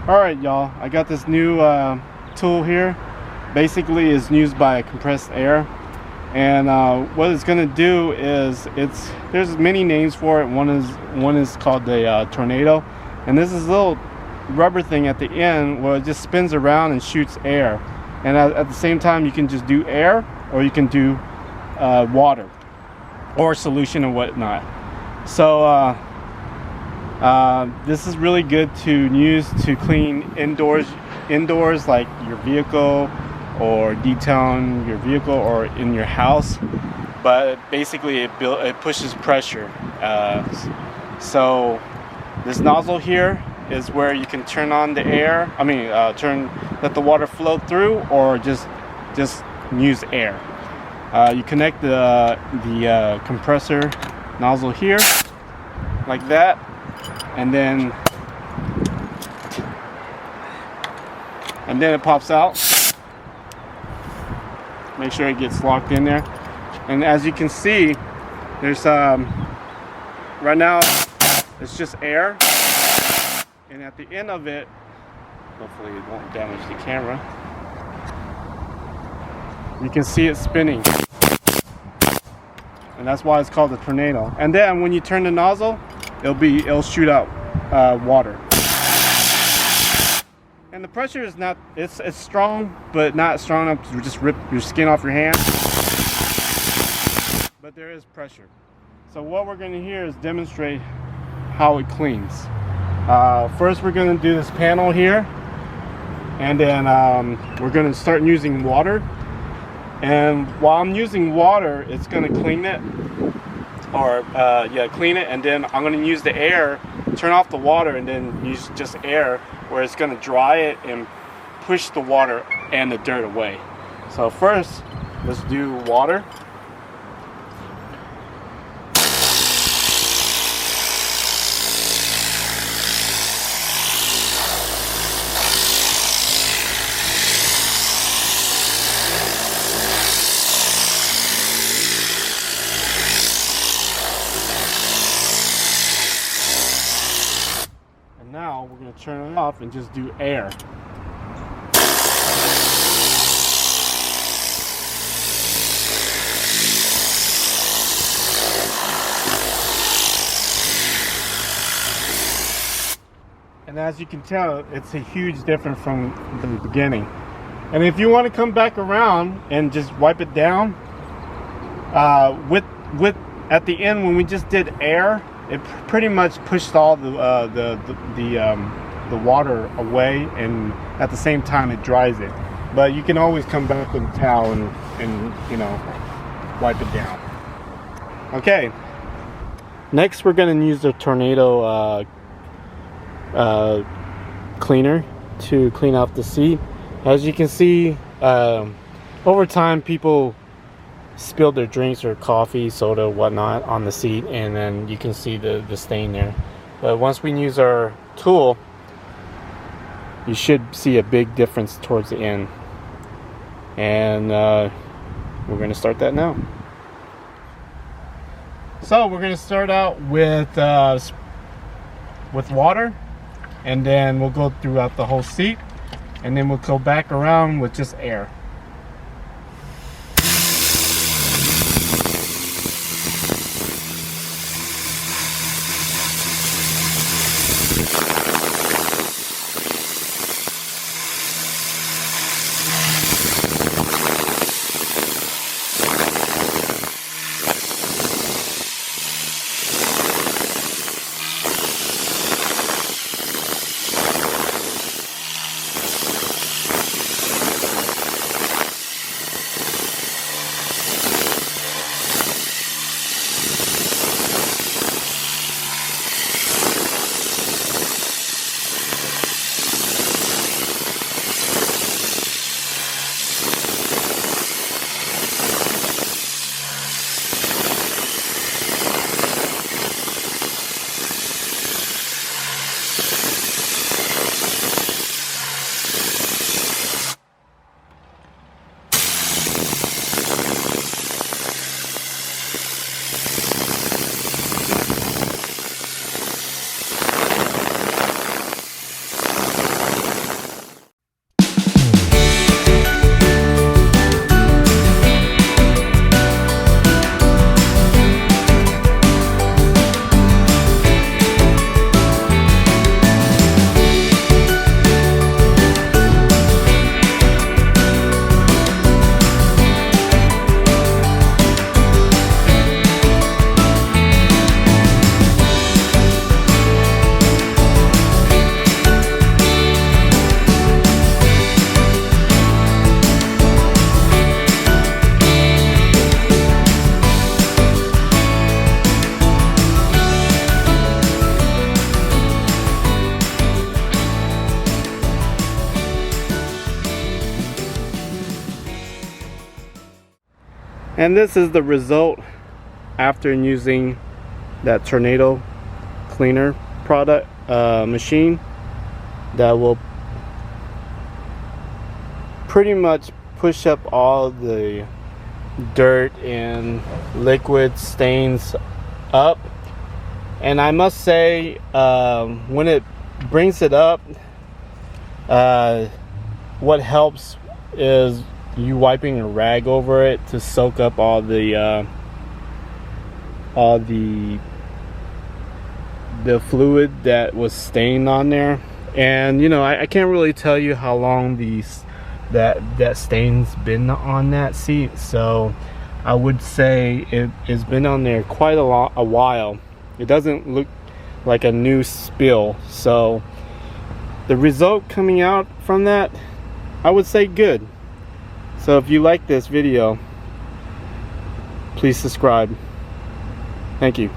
Alright y'all, I got this new tool here. Basically is used by compressed air, and what it's going to do is there's many names for it. One is called the tornado, and this is a little rubber thing at the end where it just spins around and shoots air, and at the same time you can just do air or you can do water or solution and whatnot. So this is really good to use to clean indoors like your vehicle, or detone your vehicle, or in your house. But basically it pushes pressure. So this nozzle here is where you can turn on the air. Let the water flow through, or just use air. You connect the compressor nozzle here like that, and then it pops out. Make sure it gets locked in there, and as you can see, there's right now it's just air, and at the end of it, hopefully it won't damage the camera, you can see it spinning, and that's why it's called a tornado. And then when you turn the nozzle, it'll shoot out water. And the pressure is not, it's strong, but not strong enough to just rip your skin off your hand. But there is pressure. So what we're going to here is demonstrate how it cleans. First we're going to do this panel here, and then we're going to start using water. And while I'm using water, it's going to clean it, clean it, and then I'm going to use the air, turn off the water, and then use just air, where it's going to dry it and push the water and the dirt away. So first, let's do water. Now we're going to turn it off and just do air. And as you can tell, it's a huge difference from the beginning. And if you want to come back around and just wipe it down, with at the end when we just did air, it pretty much pushed all the water away, and at the same time it dries it. But you can always come back with a towel and wipe it down. Okay. Next, we're going to use the tornado cleaner to clean off the seat. As you can see, over time people spilled their drinks or coffee, soda, whatnot on the seat, and then you can see the stain there. But once we use our tool, you should see a big difference towards the end. And we're going to start that now. So we're going to start out with water, and then we'll go throughout the whole seat, and then we'll go back around with just air. And this is the result after using that tornado cleaner product machine that will pretty much push up all the dirt and liquid stains up. And I must say, when it brings it up, what helps is you wiping a rag over it to soak up all the fluid that was stained on there. And you know, I can't really tell you how long that stain's been on that seat, so I would say it's been on there quite a while. It doesn't look like a new spill, so the result coming out from that, I would say good. So if you like this video, please subscribe. Thank you.